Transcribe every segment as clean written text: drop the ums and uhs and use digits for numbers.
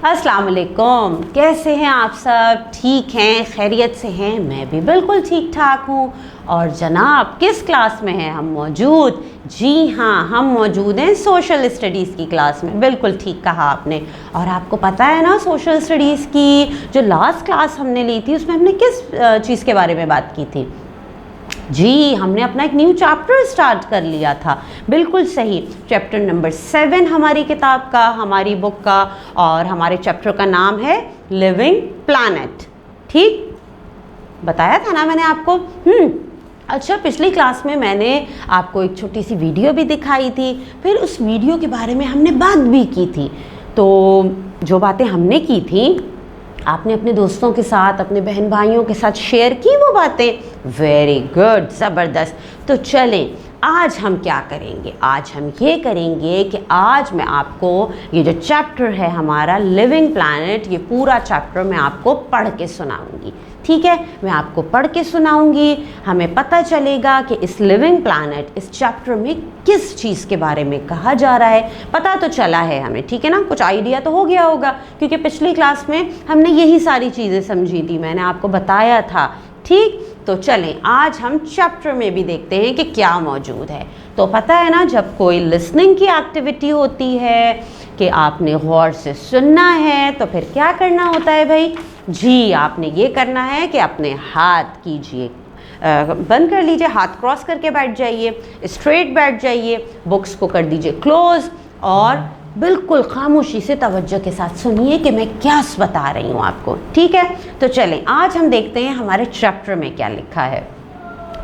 अस्सलाम वालेकुम। कैसे हैं आप सब? ठीक हैं, खैरियत से हैं? मैं भी बिल्कुल ठीक ठाक हूँ। और जनाब किस क्लास में हैं हम मौजूद? जी हाँ, हम मौजूद हैं सोशल स्टडीज़ की क्लास में। बिल्कुल ठीक कहा आपने। और आपको पता है ना, सोशल स्टडीज़ की जो लास्ट क्लास हमने ली थी उसमें हमने किस चीज़ के बारे में बात की थी? जी, हमने अपना एक न्यू चैप्टर स्टार्ट कर लिया था। बिल्कुल सही, चैप्टर नंबर 7 हमारी किताब का, हमारी बुक का, और हमारे चैप्टर का नाम है लिविंग प्लैनेट। ठीक बताया था ना मैंने आपको? अच्छा, पिछली क्लास में मैंने आपको एक छोटी सी वीडियो भी दिखाई थी, फिर उस वीडियो के बारे में हमने बात भी की थी। तो जो बातें हमने की थी आपने अपने दोस्तों के साथ, अपने बहन भाइयों के साथ शेयर की वो बातें। वेरी गुड, ज़बरदस्त। तो चलें, आज हम क्या करेंगे? आज हम ये करेंगे कि आज मैं आपको ये जो चैप्टर है हमारा लिविंग प्लैनेट, ये पूरा चैप्टर मैं आपको पढ़ के सुनाऊंगी। ठीक है, मैं आपको पढ़ के सुनाऊंगी। हमें पता चलेगा कि इस लिविंग प्लैनेट, इस चैप्टर में किस चीज़ के बारे में कहा जा रहा है। पता तो चला है हमें, ठीक है ना? कुछ आइडिया तो हो गया होगा, क्योंकि पिछली क्लास में हमने यही सारी चीज़ें समझी थी, मैंने आपको बताया था। ठीक, तो चलें आज हम चैप्टर में भी देखते हैं कि क्या मौजूद है। तो पता है ना, जब कोई लिसनिंग की एक्टिविटी होती है कि आपने गौर से सुनना है, तो फिर क्या करना होता है भाई? जी, आपने ये करना है कि अपने हाथ कीजिए, बंद कर लीजिए, हाथ क्रॉस करके बैठ जाइए, स्ट्रेट बैठ जाइए, बुक्स को कर दीजिए क्लोज, और बिल्कुल खामोशी से तवज्जो के साथ सुनिए कि मैं क्या बता रही हूँ आपको। ठीक है, तो चलें आज हम देखते हैं हमारे चैप्टर में क्या लिखा है।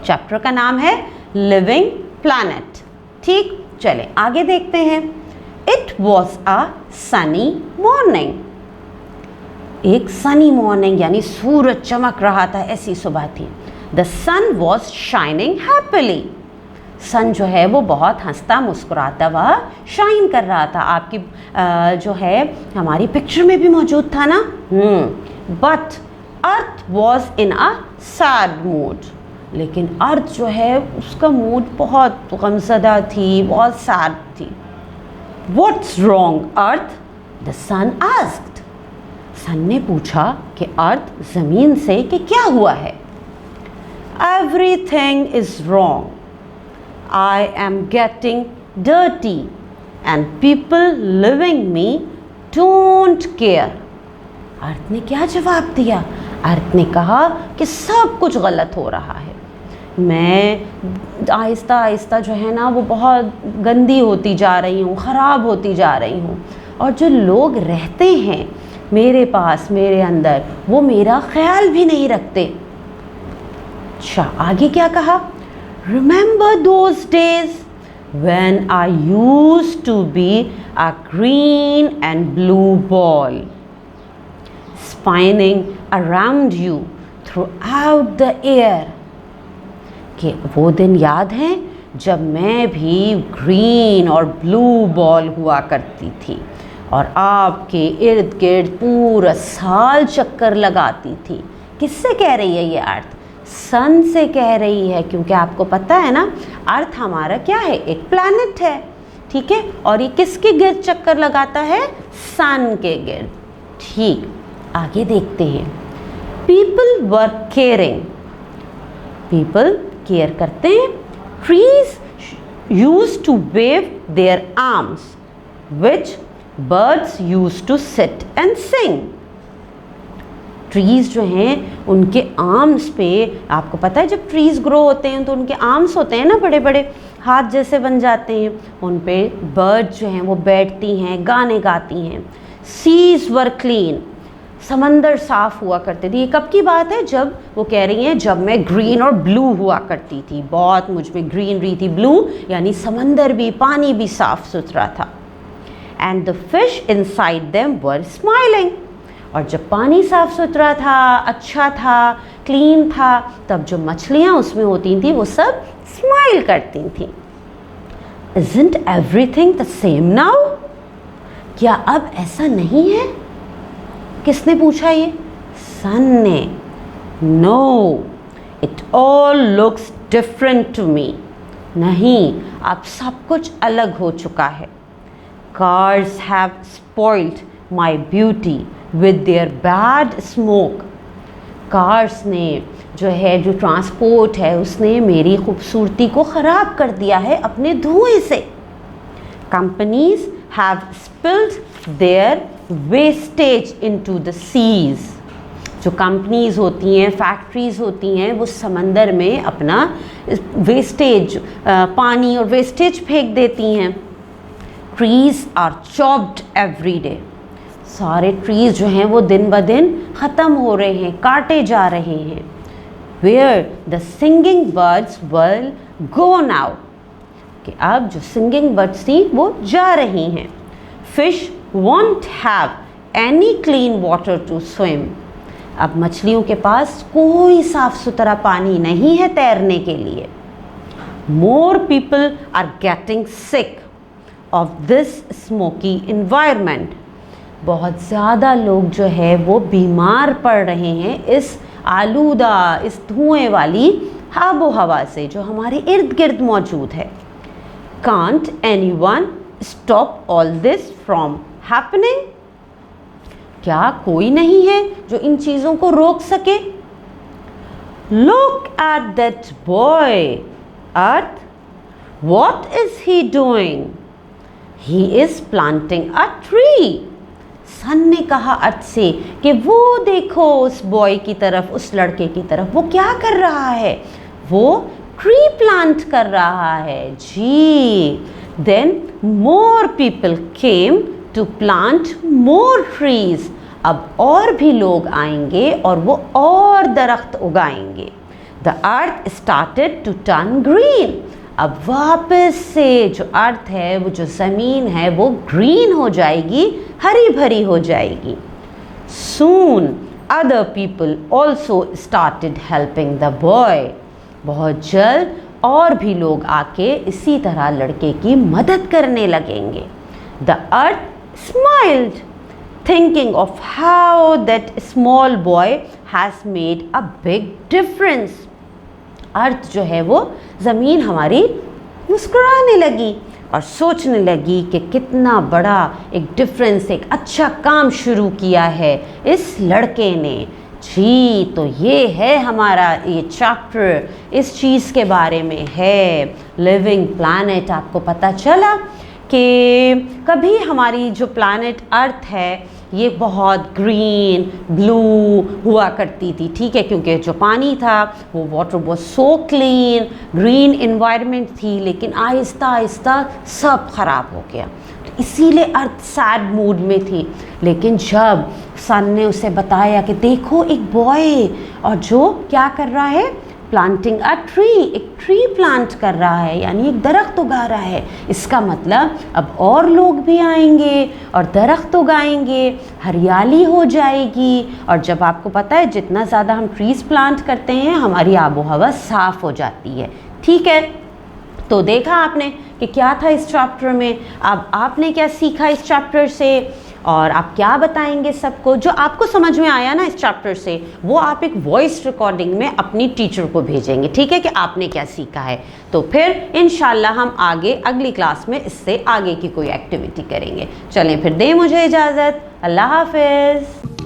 चैप्टर का नाम है लिविंग प्लैनेट। ठीक, चलें आगे देखते हैं। It was a sunny morning. एक सनी मॉर्निंग यानी सूरज चमक रहा था, ऐसी सुबह थी। The sun was shining happily. Sun जो है वो बहुत हंसता मुस्कुराता हुआ शाइन कर रहा था। आपकी जो है हमारी पिक्चर में भी मौजूद था ना। But earth was in a sad mood. लेकिन अर्थ जो है उसका मूड बहुत गमज़दा थी, बहुत सैड थी। What's wrong earth? The sun asked. Sun ने पूछा कि अर्थ ज़मीन से कि क्या हुआ है? Everything is wrong. I am getting dirty and people living me don't care. अर्थ ने क्या जवाब दिया? अर्थ ने कहा कि सब कुछ गलत हो रहा है, मैं आहिस्ता आहिस्ता जो है ना वो बहुत गंदी होती जा रही हूँ, ख़राब होती जा रही हूँ, और जो लोग रहते हैं मेरे पास, मेरे अंदर, वो मेरा ख्याल भी नहीं रखते। अच्छा, आगे क्या कहा? Remember those days when I used to be a green and blue ball spinning around you throughout the air. कि वो दिन याद हैं जब मैं भी ग्रीन और ब्लू बॉल हुआ करती थी और आपके इर्द गिर्द पूरा साल चक्कर लगाती थी। किससे कह रही है ये अर्थ? सन से कह रही है, क्योंकि आपको पता है ना अर्थ हमारा क्या है? एक प्लैनेट है। ठीक है, और ये किसके गिर्द चक्कर लगाता है? सन के गिर्द। ठीक, आगे देखते हैं। People were caring. People care करते हैं। Trees use to wave their arms which birds use to sit and sing. Trees जो हैं उनके आर्म्स पे, आपको पता है जब ट्रीज़ ग्रो होते हैं तो उनके आर्म्स होते हैं ना, बड़े बड़े हाथ जैसे बन जाते हैं, उन पे बर्ड जो हैं वो बैठती हैं, गाने गाती हैं। सीज वर क्लीन। समंदर साफ़ हुआ करते थे। ये कब की बात है? जब वो कह रही हैं जब मैं ग्रीन और ब्लू हुआ करती थी, बहुत मुझ में ग्रीनरी थी। ब्लू यानी समंदर भी, पानी भी साफ़ सुथरा था। And the fish inside them were smiling. और जब पानी साफ़ सुथरा था, अच्छा था, क्लीन था, तब जो मछलियाँ उसमें होती थी वो सब स्माइल करती थी। Isn't everything the same now? क्या अब ऐसा नहीं है? किसने पूछा ये? सन ने। No, it all looks different to me. नहीं, अब सब कुछ अलग हो चुका है। Cars have spoiled my beauty with their bad smoke. Cars ने जो है, जो ट्रांसपोर्ट है, उसने मेरी खूबसूरती को ख़राब कर दिया है अपने धुएं से। Companies have spilled their wastage into the seas. जो कंपनीज होती हैं, फैक्ट्रीज़ होती हैं, वो समंदर में अपना वेस्टेज, पानी और वेस्टेज फेंक देती हैं। Trees are chopped every day. सारे ट्रीज़ जो हैं वो दिन ब दिन ख़त्म हो रहे हैं, काटे जा रहे हैं। Where the singing birds will go now, कि अब जो सिंगिंग बर्ड्स थी वो जा रही हैं। Fish won't have any clean water to swim. अब मछलियों के पास कोई साफ सुथरा पानी नहीं है तैरने के लिए। More people are getting sick of this smoky environment. बहुत ज़्यादा लोग जो है वो बीमार पड़ रहे हैं इस आलूदा, इस धुएं वाली आबो हवा से जो हमारे इर्द गिर्द मौजूद है। Can't anyone stop all this from happening. क्या कोई नहीं है जो इन चीज़ों को रोक सके? Look at that boy earth, what is he doing? He is planting a tree. Sun ने कहा अर्थ से कि वो देखो उस बॉय की तरफ, उस लड़के की तरफ, वो क्या कर रहा है? वो ट्री प्लांट कर रहा है जी। Then more people came to plant more trees. अब और भी लोग आएंगे और वो और दरख्त उगाएंगे। The earth started to turn green. अब वापस से जो अर्थ है, वो जो ज़मीन है, वो ग्रीन हो जाएगी, हरी भरी हो जाएगी। Soon other people also started helping the boy. बहुत जल्द और भी लोग आके इसी तरह लड़के की मदद करने लगेंगे। The earth smiled, thinking of how that small boy has made a big difference. अर्थ जो है वो ज़मीन हमारी मुस्कुराने लगी और सोचने लगी कि कितना बड़ा एक डिफरेंस, एक अच्छा काम शुरू किया है इस लड़के ने। जी, तो ये है हमारा ये चैप्टर, इस चीज़ के बारे में है। लिविंग प्लैनेट, आपको पता चला कि कभी हमारी जो प्लैनेट अर्थ है ये बहुत ग्रीन ब्लू हुआ करती थी, ठीक है, क्योंकि जो पानी था वो water was so clean, green environment थी। लेकिन आहिस्ता आहिस्ता सब ख़राब हो गया, तो इसीलिए अर्थ सैड मूड में थी। लेकिन जब सन ने उसे बताया कि देखो एक बॉय, और जो क्या कर रहा है, प्लांटिंग अ ट्री, एक ट्री प्लांट कर रहा है, यानी एक दरख्त उगा रहा है। इसका मतलब अब और लोग भी आएंगे और दरख्त उगाएंगे, हरियाली हो जाएगी। और जब आपको पता है जितना ज़्यादा हम ट्रीज़ प्लांट करते हैं हमारी आबो हवा साफ़ हो जाती है, ठीक है। तो देखा आपने कि क्या था इस चैप्टर में। अब आपने क्या सीखा इस चैप्टर से, और आप क्या बताएंगे सबको? जो आपको समझ में आया ना इस चैप्टर से, वो आप एक वॉइस रिकॉर्डिंग में अपनी टीचर को भेजेंगे, ठीक है, कि आपने क्या सीखा है। तो फिर इंशाल्लाह हम आगे अगली क्लास में इससे आगे की कोई एक्टिविटी करेंगे। चलें फिर, दें मुझे इजाज़त। अल्लाह हाफिज़।